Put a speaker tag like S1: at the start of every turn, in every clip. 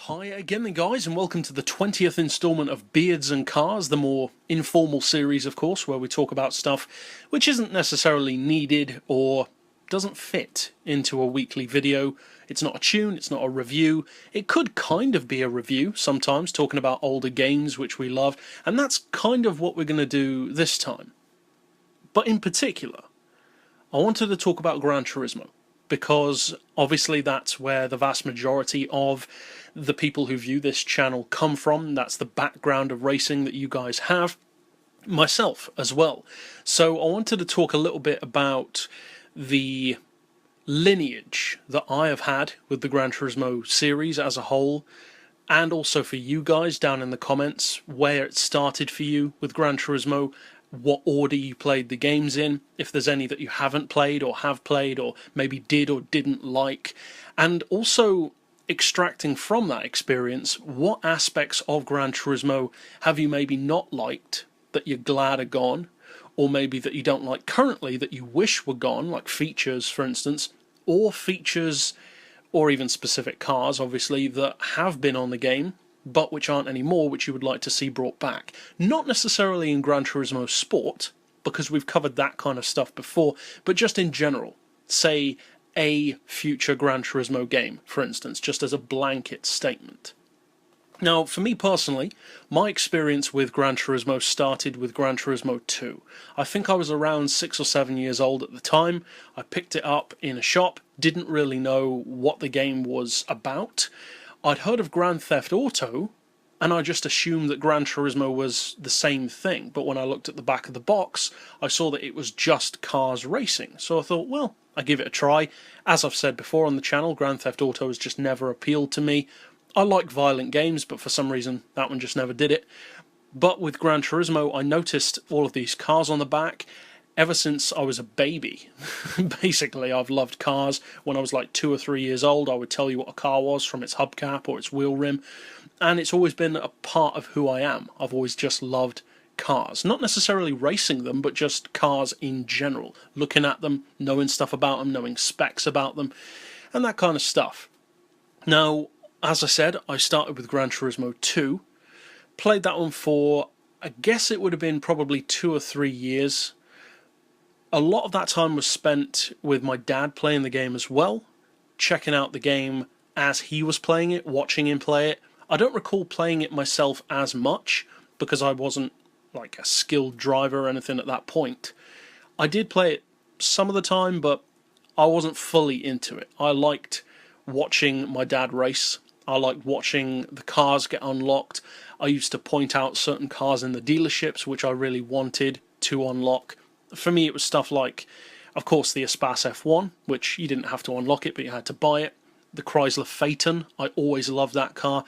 S1: Hi again then guys, and welcome to the 20th instalment of Beards and Cars, the more informal series of course, where we talk about stuff which isn't necessarily needed or doesn't fit into a weekly video. It's not a tune, it's not a review. It could kind of be a review sometimes, talking about older games which we love, and that's kind of what we're going to do this time. But in particular, I wanted to talk about Gran Turismo, because obviously that's where the vast majority of the people who view this channel come from. That's the background of racing that you guys have, myself as well. So I wanted to talk a little bit about the lineage that I have had with the Gran Turismo series as a whole, and also for you guys down in the comments where it started for you with Gran Turismo, what order you played the games in, if there's any that you haven't played or have played or maybe did or didn't like, and also extracting from that experience what aspects of Gran Turismo have you maybe not liked that you're glad are gone, or maybe that you don't like currently that you wish were gone, like features for instance, or features or even specific cars obviously that have been on the game but which aren't anymore, which you would like to see brought back. Not necessarily in Gran Turismo Sport, because we've covered that kind of stuff before, but just in general. Say a future Gran Turismo game, for instance, just as a blanket statement. Now, for me personally, my experience with Gran Turismo started with Gran Turismo 2. I think I was around 6 or 7 years old at the time. I picked it up in a shop, didn't really know what the game was about. I'd heard of Grand Theft Auto, and I just assumed that Gran Turismo was the same thing, but when I looked at the back of the box, I saw that it was just cars racing. So I thought, well, I'll give it a try. As I've said before on the channel, Grand Theft Auto has just never appealed to me. I like violent games, but for some reason that one just never did it. But with Gran Turismo, I noticed all of these cars on the back. Ever since I was a baby, basically, I've loved cars. When I was like 2 or 3 years old, I would tell you what a car was from its hubcap or its wheel rim, and it's always been a part of who I am. I've always just loved cars. Not necessarily racing them, but just cars in general. Looking at them, knowing stuff about them, knowing specs about them, and that kind of stuff. Now, as I said, I started with Gran Turismo 2. Played that one for, I guess it would have been probably 2 or 3 years. A lot of that time was spent with my dad playing the game as well, checking out the game as he was playing it, watching him play it. I don't recall playing it myself as much, because I wasn't like a skilled driver or anything at that point. I did play it some of the time, but I wasn't fully into it. I liked watching my dad race. I liked watching the cars get unlocked. I used to point out certain cars in the dealerships which I really wanted to unlock. For me, it was stuff like, of course, the Espace F1, which you didn't have to unlock it, but you had to buy it. The Chrysler Phaeton, I always loved that car.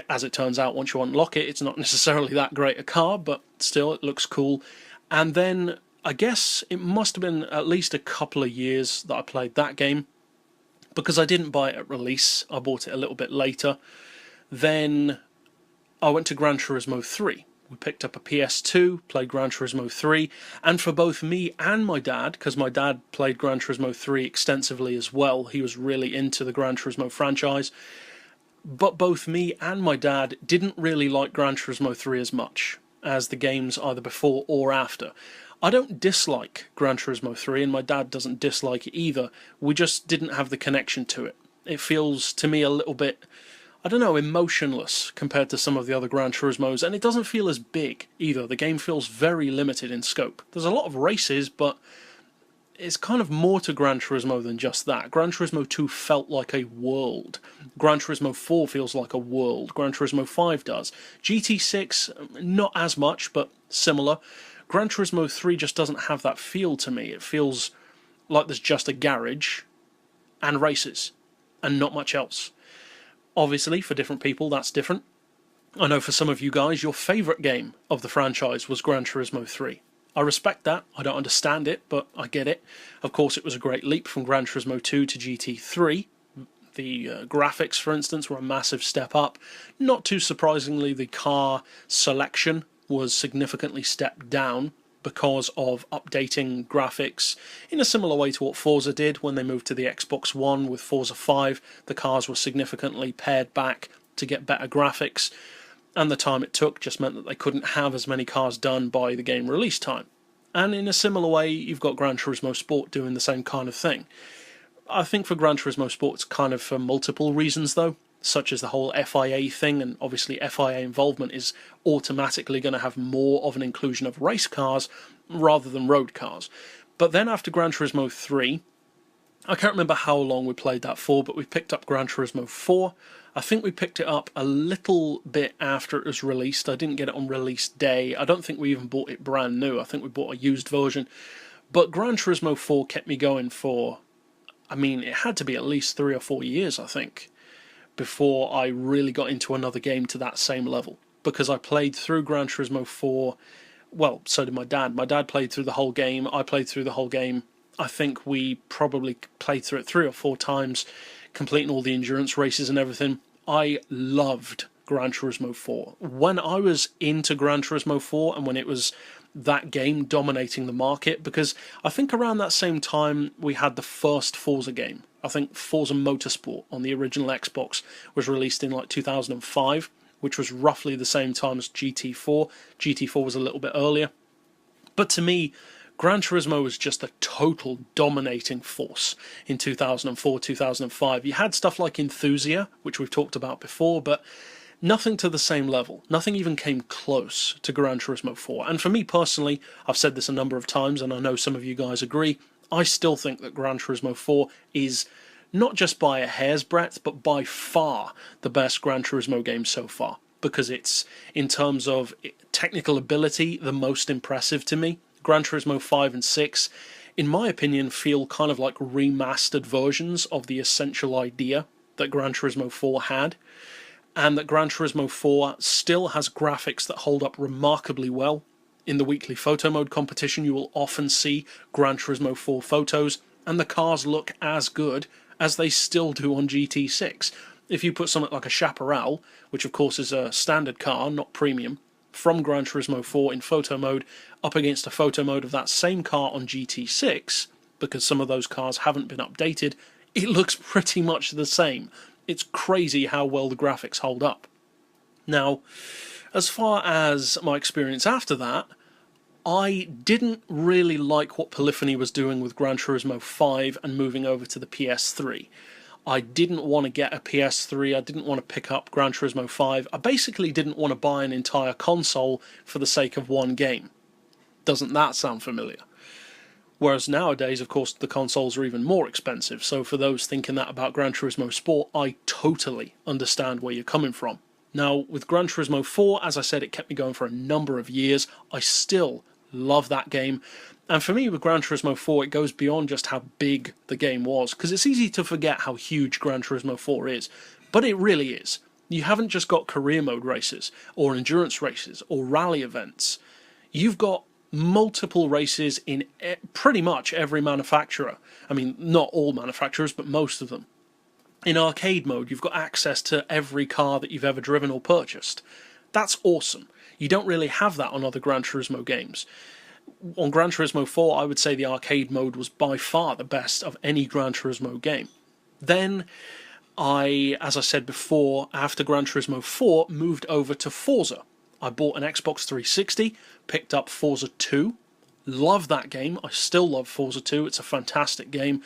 S1: As it turns out, once you unlock it, it's not necessarily that great a car, but still, it looks cool. And then, I guess it must have been at least a couple of years that I played that game, because I didn't buy it at release. I bought it a little bit later. Then I went to Gran Turismo 3. We picked up a PS2, played Gran Turismo 3, and for both me and my dad, because my dad played Gran Turismo 3 extensively as well, he was really into the Gran Turismo franchise, but both me and my dad didn't really like Gran Turismo 3 as much as the games either before or after. I don't dislike Gran Turismo 3, and my dad doesn't dislike it either. We just didn't have the connection to it. It feels to me a little bit, I don't know, emotionless compared to some of the other Gran Turismos, and it doesn't feel as big either. The game feels very limited in scope. There's a lot of races, but it's kind of more to Gran Turismo than just that. Gran Turismo 2 felt like a world. Gran Turismo 4 feels like a world. Gran Turismo 5 does. GT6, not as much, but similar. Gran Turismo 3 just doesn't have that feel to me. It feels like there's just a garage and races, and not much else. Obviously, for different people, that's different. I know for some of you guys, your favourite game of the franchise was Gran Turismo 3. I respect that. I don't understand it, but I get it. Of course, it was a great leap from Gran Turismo 2 to GT3. The graphics, for instance, were a massive step up. Not too surprisingly, the car selection was significantly stepped down because of updating graphics in a similar way to what Forza did when they moved to the Xbox One with Forza 5. The cars were significantly pared back to get better graphics, and the time it took just meant that they couldn't have as many cars done by the game release time. And in a similar way, you've got Gran Turismo Sport doing the same kind of thing. I think for Gran Turismo Sport, it's kind of for multiple reasons, though, such as the whole FIA thing, and obviously FIA involvement is automatically going to have more of an inclusion of race cars rather than road cars. But then after Gran Turismo 3, I can't remember how long we played that for, but we picked up Gran Turismo 4. I think we picked it up a little bit after it was released. I didn't get it on release day. I don't think we even bought it brand new. I think we bought a used version. But Gran Turismo 4 kept me going for, I mean, it had to be at least 3 or 4 years, I think, before I really got into another game to that same level. Because I played through Gran Turismo 4, well, so did my dad. My dad played through the whole game. I played through the whole game. I think we probably played through it 3 or 4 times, completing all the endurance races and everything. I loved Gran Turismo 4. When I was into Gran Turismo 4 and when it was that game dominating the market, because I think around that same time we had the first Forza game. I think Forza Motorsport on the original Xbox was released in like 2005, which was roughly the same time as GT4. GT4 was a little bit earlier. But to me, Gran Turismo was just a total dominating force in 2004, 2005. You had stuff like Enthusia, which we've talked about before, but nothing to the same level. Nothing even came close to Gran Turismo 4. And for me personally, I've said this a number of times, and I know some of you guys agree, I still think that Gran Turismo 4 is not just by a hair's breadth, but by far the best Gran Turismo game so far. Because it's, in terms of technical ability, the most impressive to me. Gran Turismo 5 and 6, in my opinion, feel kind of like remastered versions of the essential idea that Gran Turismo 4 had, and that Gran Turismo 4 still has graphics that hold up remarkably well. In the weekly photo mode competition, you will often see Gran Turismo 4 photos, and the cars look as good as they still do on GT6. If you put something like a Chaparral, which of course is a standard car, not premium, from Gran Turismo 4 in photo mode up against a photo mode of that same car on GT6, because some of those cars haven't been updated, it looks pretty much the same. It's crazy how well the graphics hold up. Now, as far as my experience after that, I didn't really like what Polyphony was doing with Gran Turismo 5 and moving over to the PS3. I didn't want to get a PS3, I didn't want to pick up Gran Turismo 5, I basically didn't want to buy an entire console for the sake of one game. Doesn't that sound familiar? Whereas nowadays, of course, the consoles are even more expensive, so for those thinking that about Gran Turismo Sport, I totally understand where you're coming from. Now, with Gran Turismo 4, as I said, it kept me going for a number of years. I still love that game. And for me, with Gran Turismo 4, it goes beyond just how big the game was, because it's easy to forget how huge Gran Turismo 4 is. But it really is. You haven't just got career mode races, or endurance races, or rally events. You've got multiple races in pretty much every manufacturer. I mean, not all manufacturers, but most of them. In arcade mode, you've got access to every car that you've ever driven or purchased. That's awesome. You don't really have that on other Gran Turismo games. On Gran Turismo 4, I would say the arcade mode was by far the best of any Gran Turismo game. Then, as I said before, after Gran Turismo 4, moved over to Forza. I bought an Xbox 360, picked up Forza 2, love that game, I still love Forza 2, it's a fantastic game,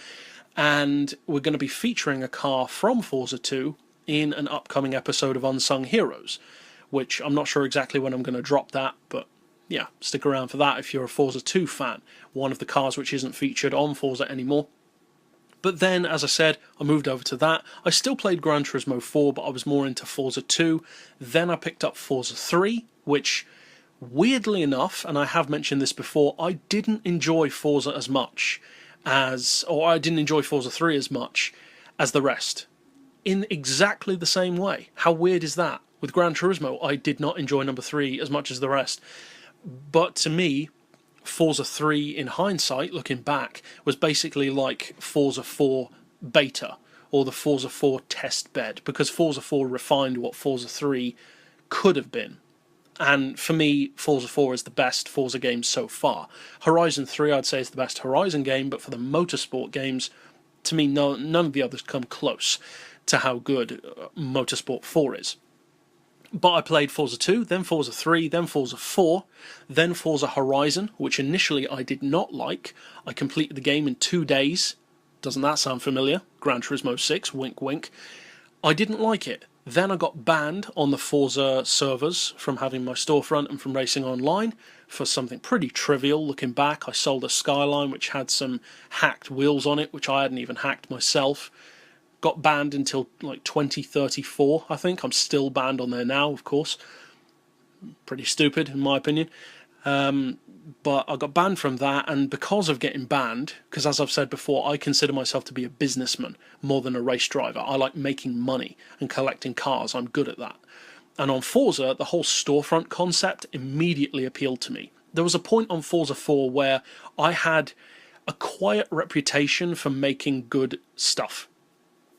S1: and we're going to be featuring a car from Forza 2 in an upcoming episode of Unsung Heroes, which I'm not sure exactly when I'm going to drop that, but yeah, stick around for that if you're a Forza 2 fan, one of the cars which isn't featured on Forza anymore. But then, as I said, I moved over to that. I still played Gran Turismo 4, but I was more into Forza 2. Then I picked up Forza 3, which, weirdly enough, and I have mentioned this before, I didn't enjoy Forza as much as, or I didn't enjoy Forza 3 as much as the rest. In exactly the same way. How weird is that? With Gran Turismo, I did not enjoy number 3 as much as the rest. But to me, Forza 3, in hindsight, looking back, was basically like Forza 4 beta, or the Forza 4 test bed, because Forza 4 refined what Forza 3 could have been. And for me, Forza 4 is the best Forza game so far. Horizon 3, I'd say, is the best Horizon game, but for the motorsport games, to me, none of the others come close to how good Motorsport 4 is. But I played Forza 2, then Forza 3, then Forza 4, then Forza Horizon, which initially I did not like. I completed the game in 2 days. Doesn't that sound familiar? Gran Turismo 6, wink wink. I didn't like it. Then I got banned on the Forza servers from having my storefront and from racing online for something pretty trivial. Looking back, I sold a Skyline which had some hacked wheels on it, which I hadn't even hacked myself. Got banned until like 2034, I think. I'm still banned on there now, of course. Pretty stupid, in my opinion. But I got banned from that, and because of getting banned, because as I've said before, I consider myself to be a businessman more than a race driver. I like making money and collecting cars. I'm good at that. And on Forza, the whole storefront concept immediately appealed to me. There was a point on Forza 4 where I had a quiet reputation for making good stuff.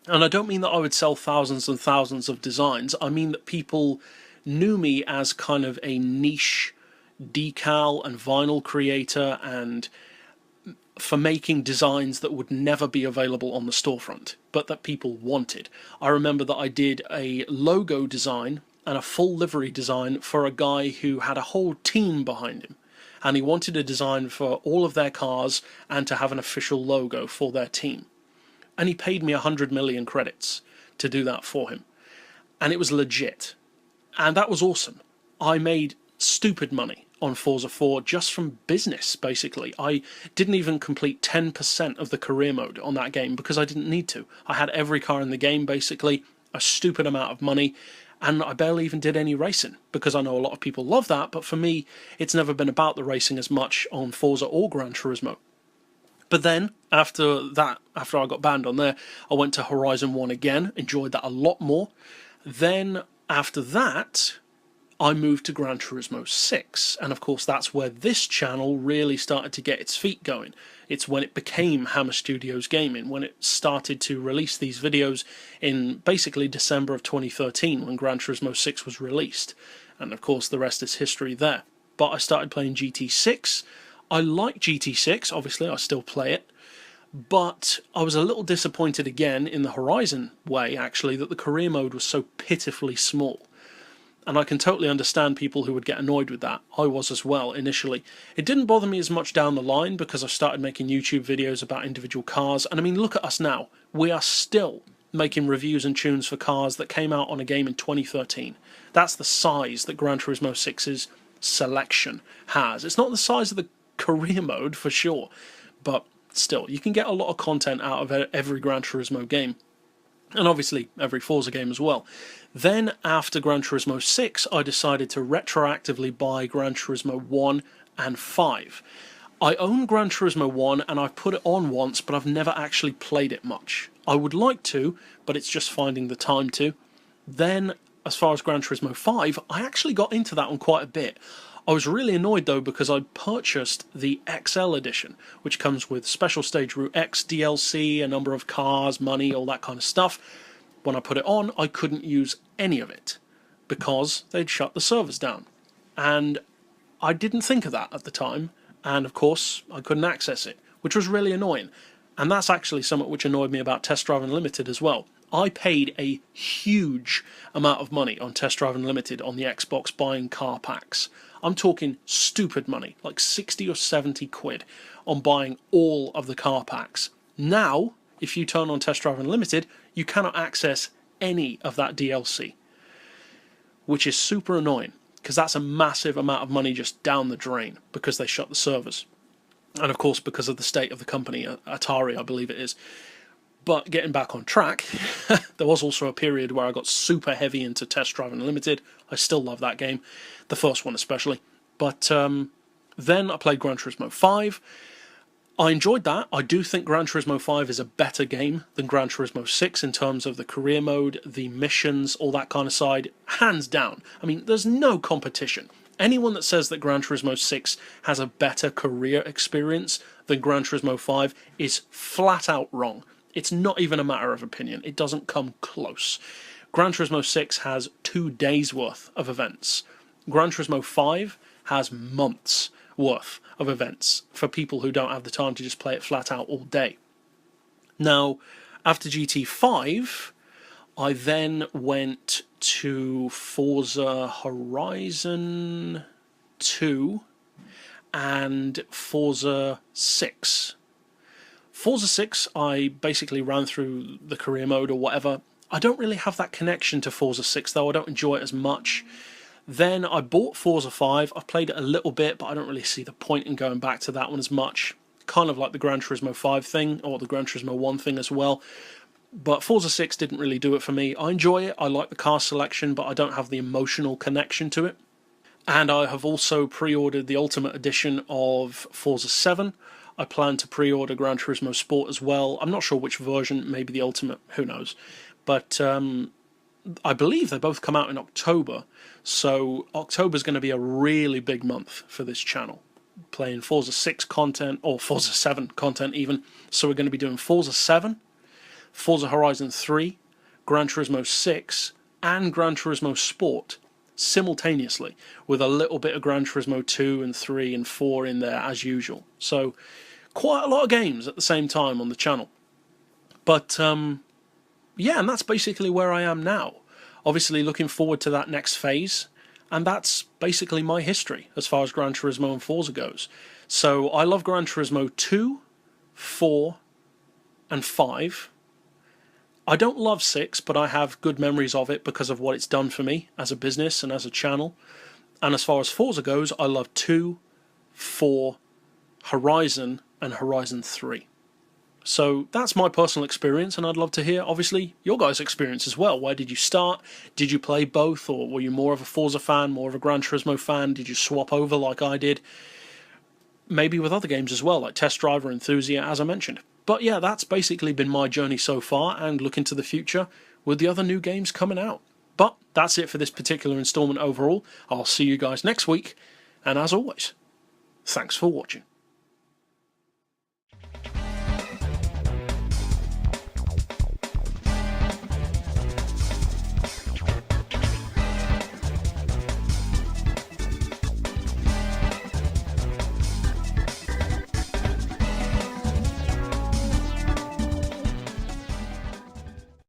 S1: And I don't mean that I would sell thousands and thousands of designs. I mean that people knew me as kind of a niche decal and vinyl creator, and for making designs that would never be available on the storefront, but that people wanted. I remember that I did a logo design and a full livery design for a guy who had a whole team behind him. And he wanted a design for all of their cars and to have an official logo for their team. And he paid me 100 million credits to do that for him. And it was legit. And that was awesome. I made stupid money on Forza 4 just from business, basically. I didn't even complete 10% of the career mode on that game because I didn't need to. I had every car in the game, basically, a stupid amount of money, and I barely even did any racing, because I know a lot of people love that, but for me, it's never been about the racing as much on Forza or Gran Turismo. But then, after I got banned on there, I went to Horizon 1 again, enjoyed that a lot more. Then, after that, I moved to Gran Turismo 6, and of course that's where this channel really started to get its feet going. It's when it became Hammer Studios Gaming, when it started to release these videos in basically December of 2013, when Gran Turismo 6 was released. And of course the rest is history there. But I started playing GT6. I like GT6, obviously I still play it, but I was a little disappointed again in the Horizon way, actually, that the career mode was so pitifully small. And I can totally understand people who would get annoyed with that. I was as well, initially. It didn't bother me as much down the line because I started making YouTube videos about individual cars. And I mean, look at us now. We are still making reviews and tunes for cars that came out on a game in 2013. That's the size that Gran Turismo 6's selection has. It's not the size of the career mode, for sure. But still, you can get a lot of content out of every Gran Turismo game. And obviously every Forza game as well. Then after Gran Turismo 6, I decided to retroactively buy Gran Turismo 1 and 5. I own Gran Turismo 1 and I've put it on once, but I've never actually played it much. I would like to, but it's just finding the time to. Then, as far as Gran Turismo 5, I actually got into that one quite a bit. I was really annoyed though because I purchased the XL edition, which comes with Special Stage Route X DLC, a number of cars, money, all that kind of stuff. When I put it on, I couldn't use any of it because they'd shut the servers down. And I didn't think of that at the time, and of course I couldn't access it, which was really annoying. And that's actually something which annoyed me about Test Drive Unlimited as well. I paid a huge amount of money on Test Drive Unlimited on the Xbox buying car packs. I'm talking stupid money, like 60 or 70 quid on buying all of the car packs. Now, if you turn on Test Drive Unlimited, you cannot access any of that DLC, which is super annoying, because that's a massive amount of money just down the drain because they shut the servers. And of course, because of the state of the company, Atari, I believe it is. But getting back on track, there was also a period where I got super heavy into Test Drive Unlimited. I still love that game, the first one especially. But then I played Gran Turismo 5. I enjoyed that. I do think Gran Turismo 5 is a better game than Gran Turismo 6 in terms of the career mode, the missions, all that kind of side. Hands down. I mean, there's no competition. Anyone that says that Gran Turismo 6 has a better career experience than Gran Turismo 5 is flat out wrong. It's not even a matter of opinion. It doesn't come close. Gran Turismo 6 has 2 days worth of events. Gran Turismo 5 has months worth of events for people who don't have the time to just play it flat out all day. Now, after GT5, I then went to Forza Horizon 2 and Forza 6. Forza 6, I basically ran through the career mode or whatever. I don't really have that connection to Forza 6 though, I don't enjoy it as much. Then I bought Forza 5, I've played it a little bit, but I don't really see the point in going back to that one as much. Kind of like the Gran Turismo 5 thing, or the Gran Turismo 1 thing as well. But Forza 6 didn't really do it for me. I enjoy it, I like the car selection, but I don't have the emotional connection to it. And I have also pre-ordered the Ultimate Edition of Forza 7. I plan to pre-order Gran Turismo Sport as well. I'm not sure which version, maybe the Ultimate, who knows. But I believe they both come out in October, so October's going to be a really big month for this channel. Playing Forza 6 content, or Forza 7 content even. So we're going to be doing Forza 7, Forza Horizon 3, Gran Turismo 6, and Gran Turismo Sport simultaneously, with a little bit of Gran Turismo 2 and 3 and 4 in there as usual. So quite a lot of games at the same time on the channel. But yeah, and that's basically where I am now. Obviously looking forward to that next phase, and that's basically my history as far as Gran Turismo and Forza goes. So I love Gran Turismo 2, 4, and 5. I don't love 6, but I have good memories of it because of what it's done for me as a business and as a channel. And as far as Forza goes, I love 2, 4, Horizon, and Horizon 3. So that's my personal experience, and I'd love to hear, obviously, your guys' experience as well. Where did you start? Did you play both, or were you more of a Forza fan, more of a Gran Turismo fan? Did you swap over like I did? Maybe with other games as well, like Test Drive or Enthusia, as I mentioned. But yeah, that's basically been my journey so far, and looking to the future with the other new games coming out. But that's it for this particular installment overall. I'll see you guys next week, and as always, thanks for watching.